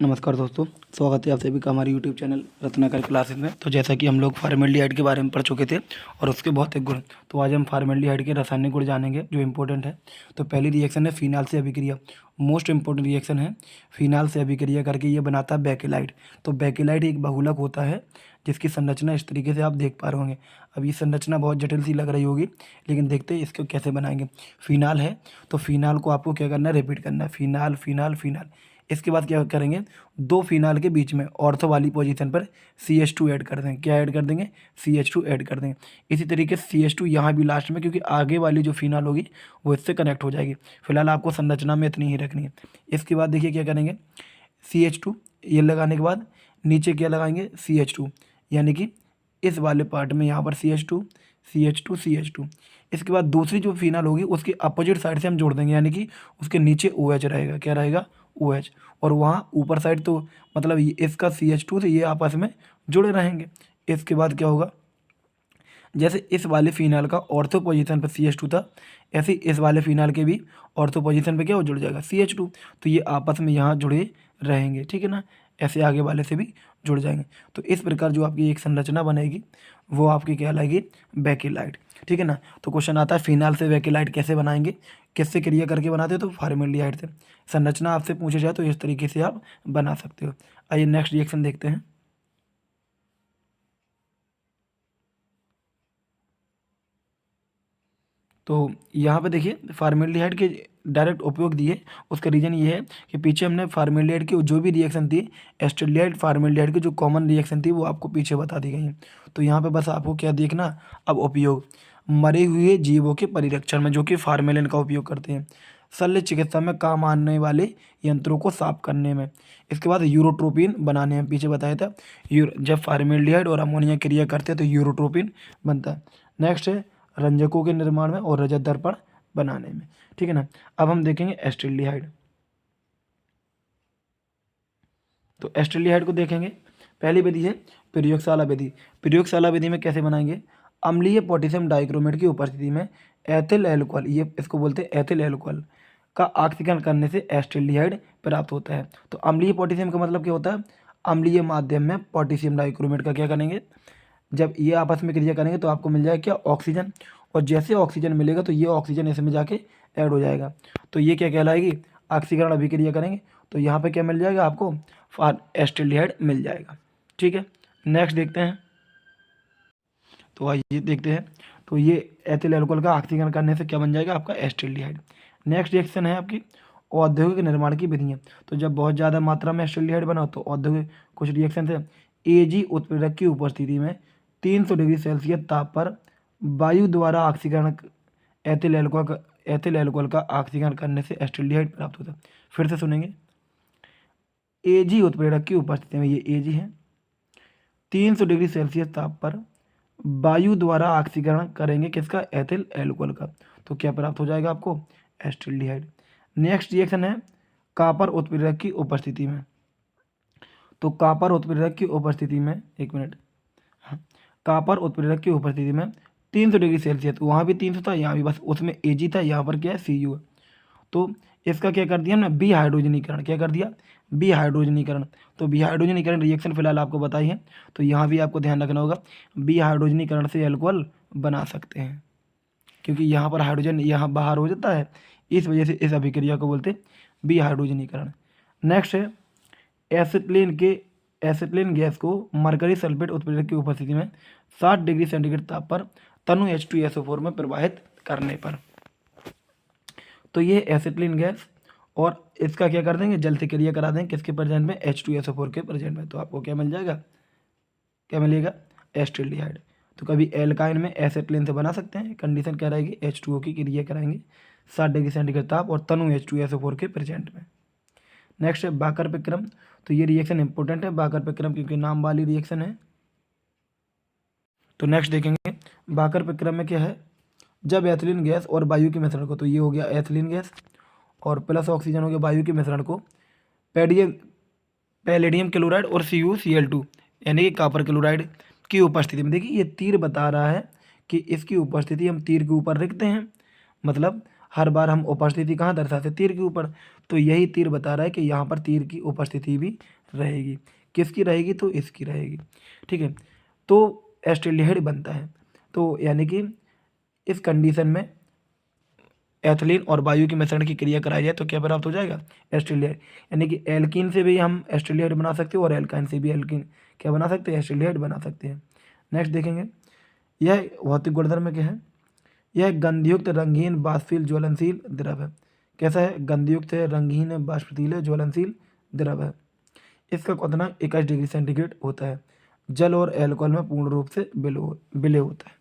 नमस्कार दोस्तों, स्वागत है आप सभी का हमारे यूट्यूब चैनल रत्नाकर क्लासेस में। तो जैसा कि हम लोग फार्मेल्डिहाइड के बारे में पढ़ चुके थे और उसके भौतिक गुण, तो आज हम फार्मेल्डिहाइड के रासायनिक गुण जानेंगे जो इंपॉर्टेंट है। तो पहली रिएक्शन है फिनाल से अभिक्रिया, मोस्ट इंपॉर्टेंट रिएक्शन है। फिनाल से अभिक्रिया करके ये बनाता है बेकेलाइट। तो बेकेलाइट एक बहुलक होता है जिसकी संरचना इस तरीके से आप देख पा रहे होंगे। अब ये संरचना बहुत जटिल सी लग रही होगी, लेकिन देखते हैं इसको कैसे बनाएंगे। फिनाल है तो फिनाल को आपको क्या करना है, रिपीट करना है, फिनाल फिनाल फिनाल। इसके बाद क्या करेंगे, दो फिनाल के बीच में ऑर्थो वाली पोजीशन पर CH2 ऐड कर देंगे। क्या ऐड कर देंगे, CH2 ऐड कर देंगे। इसी तरीके से CH2 यहाँ भी लास्ट में, क्योंकि आगे वाली जो फिनाल होगी वो इससे कनेक्ट हो जाएगी। फिलहाल आपको संरचना में इतनी ही रखनी है। इसके बाद देखिए क्या करेंगे, CH2 ये लगाने के बाद नीचे क्या लगाएंगे, CH2, यानी कि इस वाले पार्ट में यहाँ पर CH2 CH2 CH2। इसके बाद दूसरी जो फिनाल होगी उसके अपोजिट साइड से हम जोड़ देंगे, यानी कि उसके नीचे OH रहेगा। क्या रहेगा, OH। और वहाँ ऊपर साइड तो मतलब इसका CH2 से ये आपस में जुड़े रहेंगे। इसके बाद क्या होगा, जैसे इस वाले फिनाल का ऑर्थो पोजीशन पर CH2 था, ऐसे ही इस वाले फिनाल के भी ऑर्थो पोजीशन पे क्या हो, जुड़ जाएगा CH2। तो ये आपस में यहाँ जुड़े रहेंगे, ठीक है ना। ऐसे आगे वाले से भी जुड़ जाएंगे। तो इस प्रकार जो आपकी एक संरचना बनेगी वो आपकी क्या लाएगी, बेकेलाइट, ठीक है ना। तो क्वेश्चन आता है फिनाल से बेकेलाइट कैसे बनाएंगे, किससे क्रिया करके बनाते हो, तो फार्मेल्डिहाइड से। संरचना आपसे पूछे जाए तो इस तरीके से आप बना सकते हो। आइए नेक्स्ट रिएक्शन देखते हैं। तो यहाँ पे देखिए फार्मेल्डिहाइड के डायरेक्ट उपयोग दिए, उसका रीज़न ये है कि पीछे हमने फार्मेल्डिहाइड की जो भी रिएक्शन थी, एस्टेल्डिहाइड फार्मेल्डिहाइड की जो कॉमन रिएक्शन थी वो आपको पीछे बता दी गई है। तो यहाँ पे बस आपको क्या देखना, अब उपयोग मरे हुए जीवों के परिरक्षण में, जो कि फार्मेलिन का उपयोग करते हैं। शल्य चिकित्सा में काम आने वाले यंत्रों को साफ करने में। इसके बाद यूरोट्रोपिन बनाने में, पीछे बताया था जब फार्मेल्डिहाइड और अमोनिया क्रिया करते हैं तो यूरोट्रोपिन बनता है। नेक्स्ट है रंजकों के निर्माण में और रजत दर्पण बनाने में, ठीक है ना। अब हम देखेंगे एस्टेल्डिहाइड। तो एस्टेल्डिहाइड को देखेंगे। पहली विधि है प्रयोगशाला विधि। प्रयोगशाला विधि में कैसे बनाएंगे, अम्लीय पोटेशियम डाइक्रोमेट की उपस्थिति में एथिल एल्कोहल, ये इसको बोलते हैं एथिल एल्कोहल, का ऑक्सीकरण करने से एस्टेल्डिहाइड प्राप्त होता है। तो अम्लीय पोटेशियम का मतलब क्या होता है, अम्लीय माध्यम में पोटेशियम डाइक्रोमेट का क्या करेंगे, जब ये आपस में क्रिया करेंगे तो आपको मिल जाएगा क्या, ऑक्सीजन। और जैसे ऑक्सीजन मिलेगा तो ये ऑक्सीजन इसमें जाके ऐड हो जाएगा। तो ये क्या कहलाएगी, ऑक्सीकरण अभिक्रिया करेंगे तो यहाँ पे क्या मिल जाएगा आपको, एस्टेल्डिहाइड मिल जाएगा, ठीक है। नेक्स्ट देखते हैं। तो आइए देखते हैं। तो ये एथिल अल्कोहल का ऑक्सीकरण करने से क्या बन जाएगा आपका, एस्टेल्डिहाइड। नेक्स्ट रिएक्शन है आपकी औद्योगिक निर्माण की विधियाँ। तो जब बहुत ज़्यादा मात्रा में एस्टेल्डिहाइड बना तो औद्योगिक कुछ रिएक्शन है। एजी उत्प्रेरक की उपस्थिति में 300 डिग्री सेल्सियस ताप पर वायु द्वारा ऑक्सीकरण एथिल एल्कोहल का ऑक्सीकरण करने से एस्टेल्डिहाइड प्राप्त होता है। फिर से सुनेंगे, एजी उत्प्रेरक की उपस्थिति में, ये एजी है, 300 डिग्री सेल्सियस ताप पर वायु द्वारा ऑक्सीकरण करेंगे किसका, एथिल एल्कोहल का। तो क्या प्राप्त हो जाएगा आपको, एस्टेल्डिहाइड। नेक्स्ट रिएक्शन है कॉपर उत्प्रेरक की उपस्थिति में। तो कॉपर उत्प्रेरक की उपस्थिति में, एक मिनट, हाँ, कॉपर उत्प्रेरक की उपस्थिति में 300 डिग्री सेल्सियस, वहाँ भी 300 था, यहाँ भी, बस उसमें एजी था, यहाँ पर क्या है, CU है। तो इसका क्या कर दिया हमने, बी हाइड्रोजनीकरण, क्या कर दिया, बी हाइड्रोजनीकरण। तो बी हाइड्रोजनीकरण रिएक्शन फिलहाल आपको बताई है, तो यहाँ भी आपको ध्यान रखना होगा, बी हाइड्रोजनीकरण से अल्कोहल बना सकते हैं, क्योंकि यहाँ पर हाइड्रोजन यहाँ बाहर हो जाता है, इस वजह से इस अभिक्रिया को बोलते हैं बी हाइड्रोजनीकरण। नेक्स्ट है एसिटिलीन गैस को मरकरी सल्फेट उत्प्रेरक की उपस्थिति में 60 डिग्री सेंटीग्रेड ताप पर तनु H2SO4 में प्रवाहित करने पर। तो ये एसिटिलीन गैस, और इसका क्या कर देंगे, जल से क्रिया करा देंगे किसके प्रेजेंट में, H2SO4 के प्रेजेंट में। तो आपको क्या मिल जाएगा, क्या मिलेगा, एस्टेल्डिहाइड। तो कभी एल्काइन में एसिटिलीन से बना सकते हैं, कंडीशन क्या रहेगी, H2O की क्रिया कराएंगे 60 डिग्री सेंटीग्रेड ताप और तनु H2SO4 के प्रेजेंट में। नेक्स्ट है बाकर विक्रम। तो ये रिएक्शन इंपॉर्टेंट है बाकर विक्रम, क्योंकि नाम वाली रिएक्शन है। तो नेक्स्ट देखेंगे बाकर विक्रम में क्या है, जब एथिलीन गैस और वायु के मिश्रण को, तो ये हो गया एथिलीन गैस और प्लस ऑक्सीजन हो गया वायु के मिश्रण को पैलेडियम क्लोराइड और CuCl2 यानी कि कॉपर क्लोराइड की उपस्थिति में, देखिए ये तीर बता रहा है कि इसकी उपस्थिति हम तीर के ऊपर रखते हैं, मतलब हर बार हम उपस्थिति कहाँ दर्शाते, तीर के ऊपर। तो यही तीर बता रहा है कि यहाँ पर तीर की उपस्थिति भी रहेगी। किसकी रहेगी, तो इसकी रहेगी। ठीक है, तो एस्टेल्डिहाइड बनता है। तो यानी कि इस कंडीशन में एथिलीन और वायु के मिश्रण की क्रिया कराई जाए तो क्या प्राप्त हो जाएगा, एस्टेल्डिहाइड। यानी कि एल्कीन से भी हम एस्टेल्डिहाइड बना सकते हैं और एल्काइन से भी एल्कीन क्या बना सकते हैं, एस्टेल्डिहाइड बना सकते हैं। नेक्स्ट देखेंगे, यह भौतिक गुणधर्म क्या है। यह गंधयुक्त रंगहीन बाष्पशील ज्वलनशील द्रव है। कैसा है, गंधयुक्त है, रंगहीन है, बाष्पशील है, ज्वलनशील द्रव है। इसका क्वथनांक 21 डिग्री सेंटीग्रेड होता है। जल और एल्कोहल में पूर्ण रूप से विलय होता है।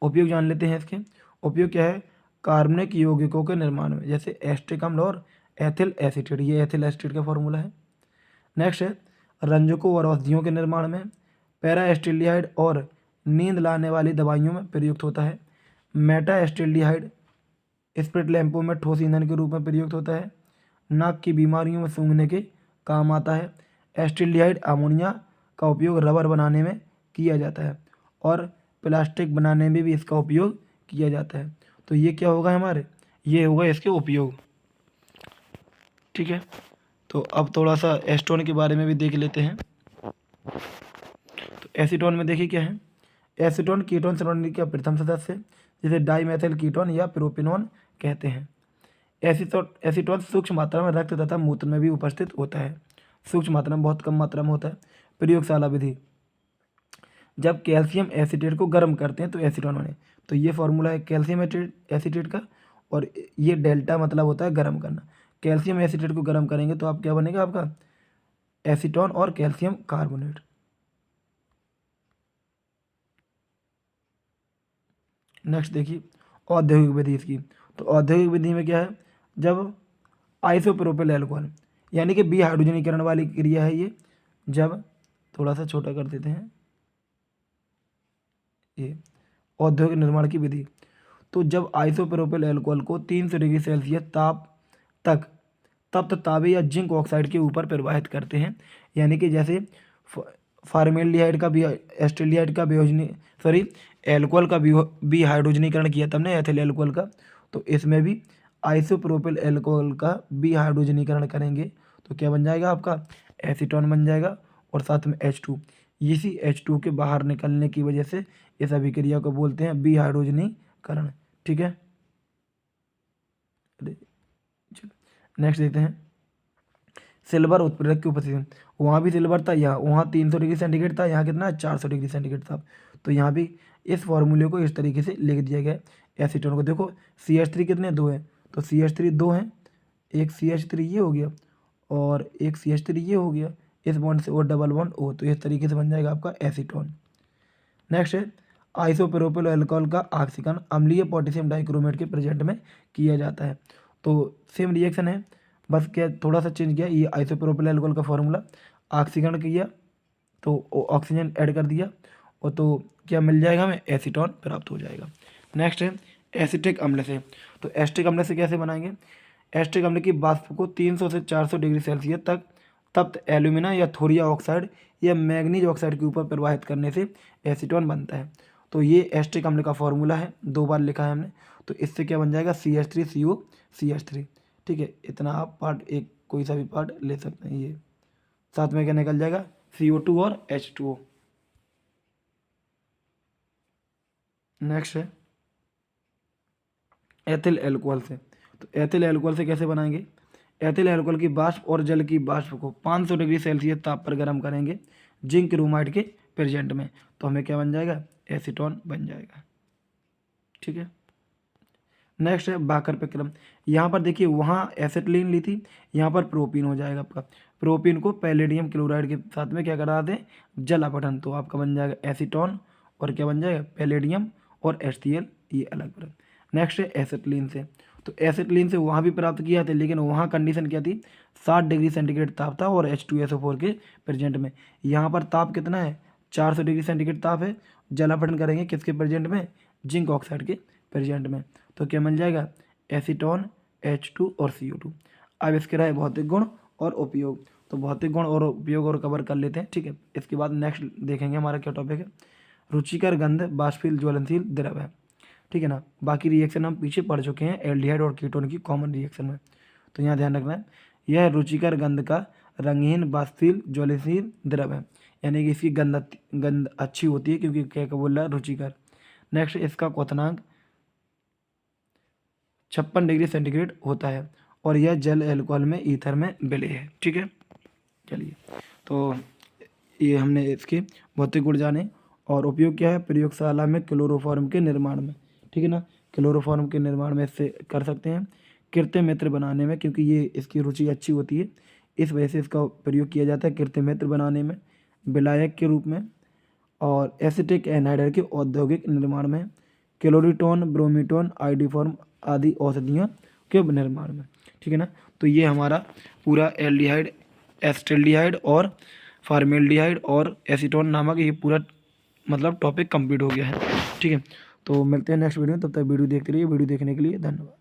उपयोग जान लेते हैं इसके। उपयोग क्या है, कार्बनिक यौगिकों के निर्माण में, जैसे एस्टिक अम्ल और एथिल एसीटेट, ये एथिल एसीटेट का फॉर्मूला है। नेक्स्ट है रंजकों और औषधियों के निर्माण में, पैरा एस्टेल्डिहाइड और नींद लाने वाली दवाइयों में प्रयुक्त होता है। मेटा एस्टेल्डिहाइड स्प्रिट लैंपों में ठोस ईंधन के रूप में प्रयुक्त होता है। नाक की बीमारियों में सूंघने के काम आता है। एस्टेल्डिहाइड अमोनिया का उपयोग रबर बनाने में किया जाता है और प्लास्टिक बनाने में भी इसका उपयोग किया जाता है। तो ये क्या होगा हमारे, ये होगा इसके उपयोग। ठीक है, तो अब थोड़ा सा एस्टोन के बारे में भी देख लेते हैं। तो एसीटोन में देखिए क्या है, एसीटोन कीटोन श्रेणी का प्रथम सदस्य है, जिसे डाईमेथिल कीटोन या प्रोपिनोन कहते हैं। एसीटोन सूक्ष्म मात्रा में रक्त तथा मूत्र में भी उपस्थित होता है। सूक्ष्म मात्रा में, बहुत कम मात्रा में होता है। प्रयोगशाला विधि, जब कैल्शियम एसीटेट को गर्म करते हैं तो एसीटोन बने। तो ये फॉर्मूला है कैल्शियम एसीटेट का, और ये डेल्टा मतलब होता है गर्म करना। कैल्शियम एसीटेट को गर्म करेंगे तो आप क्या बनेगा, आपका एसीटोन और कैल्शियम कार्बोनेट। नेक्स्ट देखिए औद्योगिक विधि इसकी। तो औद्योगिक विधि में क्या है, जब आइसोप्रोपिल एल्कोहल यानी कि बी हाइड्रोजनीकरण वाली क्रिया है ये, जब थोड़ा सा छोटा कर देते हैं, ये औद्योगिक निर्माण की विधि। तो जब आइसोप्रोपिल एल्कोहल को 300 डिग्री सेल्सियस ताप तक तप्त तांबे या जिंक ऑक्साइड के ऊपर प्रवाहित करते हैं, यानी कि जैसे फार्मेल्डिहाइड का भी एस्टेल्डिहाइड का वियोजनी सॉरी एल्कोहल का भी हाइड्रोजनीकरण किया तब ने एथिल एल्कोहल का, तो इसमें भी आइसोप्रोपिल एल्कोहल का भी हाइड्रोजनीकरण करेंगे तो क्या बन जाएगा, आपका एसीटोन बन जाएगा और साथ में H2। इसी H2 के बाहर निकलने की वजह से इस अभिक्रिया को बोलते हैं बी हाइड्रोजनीकरण। ठीक है, नेक्स्ट देखते हैं सिल्वर उत्प्रेरक की उपस्थिति। वहाँ भी सिल्वर था, यहाँ वहाँ 300 डिग्री सेंटीग्रेड था, यहाँ कितना 400 डिग्री सेंटीग्रेड था। तो यहाँ भी इस फॉर्मूले को इस तरीके से लिख दिया गया एसीटोन को। देखो CH3 कितने, 2 हैं, तो CH3 2 हैं, एक CH3 ये हो गया और एक CH3 ये हो गया, इस बॉन्ड से और डबल बॉन्ड O, तो इस तरीके से बन जाएगा आपका एसीटोन। नेक्स्ट है आइसोप्रोपिल अल्कोहल का ऑक्सीकरण अम्लीय पोटेशियम डाइक्रोमेट के प्रेजेंट में किया जाता है। तो सेम रिएक्शन है, बस क्या थोड़ा सा चेंज किया, ये आइसोप्रोपिल अल्कोहल का फॉर्मूला ऑक्सीकरण किया तो ऑक्सीजन ऐड कर दिया और तो क्या मिल जाएगा, हमें एसीटोन प्राप्त हो जाएगा। नेक्स्ट है एसिटिक अम्ल से। तो एसिटिक अम्ल से कैसे बनाएंगे, एसिटिक अम्ल की वाष्प को 300 से 400 डिग्री सेल्सियस तक तप्त एल्यूमिना या थोरिया ऑक्साइड या मैग्नीज ऑक्साइड के ऊपर प्रवाहित करने से एसीटोन बनता है। तो ये एसिटिक अम्ल का फॉर्मूला है, 2 बार लिखा है हमने। तो इससे क्या बन जाएगा, CH3CO CH3। ठीक है, इतना आप पार्ट एक कोई सा भी पार्ट ले सकते हैं। ये साथ में क्या निकल जाएगा, CO2 और H2O। नेक्स्ट है एथिल एल्कोहल से। तो एथिल एल्कोहल से कैसे बनाएंगे, एथिल एल्कोहल की वाष्प और जल की वाष्प को 500 डिग्री सेल्सियस ताप पर गर्म करेंगे जिंक क्रोमाइड के प्रेजेंट में, तो हमें क्या बन जाएगा, एसीटोन बन जाएगा। ठीक है, नेक्स्ट है बाकर प्रक्रम। यहाँ पर देखिए वहाँ एसिटिलीन ली थी, यहाँ पर प्रोपीन हो जाएगा आपका। प्रोपीन को पैलेडियम क्लोराइड के साथ में क्या करा दें, जल अपठन, तो आपका बन जाएगा एसीटोन और क्या बन जाएगा, पैलेडियम और HCl, ये अलग अलग। नेक्स्ट है एसिटिलीन से। तो एसिटिलीन से वहाँ भी प्राप्त किया था, लेकिन वहाँ कंडीशन क्या थी, 60 डिग्री सेंटीग्रेड ताप था और H2SO4 के प्रेजेंट में। यहाँ पर ताप कितना है, 400 डिग्री सेंटीग्रेड ताप है। जल अपठन करेंगे किसके प्रेजेंट में, जिंक ऑक्साइड के प्रेजेंट में, तो क्या मिल जाएगा, एसीटोन, H2 और CO2। अब इसके रहे भौतिक गुण और उपयोग। तो भौतिक गुण और उपयोग और कवर कर लेते हैं। ठीक है, इसके बाद नेक्स्ट देखेंगे हमारा क्या टॉपिक है, रुचिकर गंध बाष्पशील ज्वलनशील द्रव है। ठीक है ना। बाकी रिएक्शन हम पीछे पढ़ चुके हैं एल्डिहाइड और कीटोन की कॉमन रिएक्शन में। तो यहाँ ध्यान रखना है, यह रुचिकर गंध का रंगहीन वाष्पशील ज्वलनशील द्रव है, यानी कि इसकी गंध अच्छी होती है क्योंकि क्या क्या बोल रहा है, रुचिकर। नेक्स्ट, इसका क्वथनांक 56 डिग्री सेंटीग्रेड होता है और यह जल एल्कोहल में ईथर में विलय है। ठीक है, चलिए, तो ये हमने इसके भौतिक गुण जाने। और उपयोग क्या है, प्रयोगशाला में क्लोरोफॉर्म के निर्माण में। ठीक है ना, क्लोरोफॉर्म के निर्माण में इससे कर सकते हैं। कृत्रिम मित्र बनाने में, क्योंकि ये इसकी रुचि अच्छी होती है इस वजह से इसका प्रयोग किया जाता है कृत्रिम मित्र बनाने में, विलायक के रूप में, और एसिटिक एनहाइड्राइड के औद्योगिक निर्माण में, क्लोरीटोन, ब्रोमीटोन, आइडिफॉर्म आदि औषधियों के निर्माण में। ठीक है ना, तो ये हमारा पूरा एल्डिहाइड, एस्टेल्डिहाइड और फार्मेल्डिहाइड और एसीटोन नामक ये पूरा मतलब टॉपिक कंप्लीट हो गया है। ठीक है, तो मिलते हैं नेक्स्ट वीडियो में, तब तक वीडियो देखते रहिए। वीडियो देखने के लिए धन्यवाद।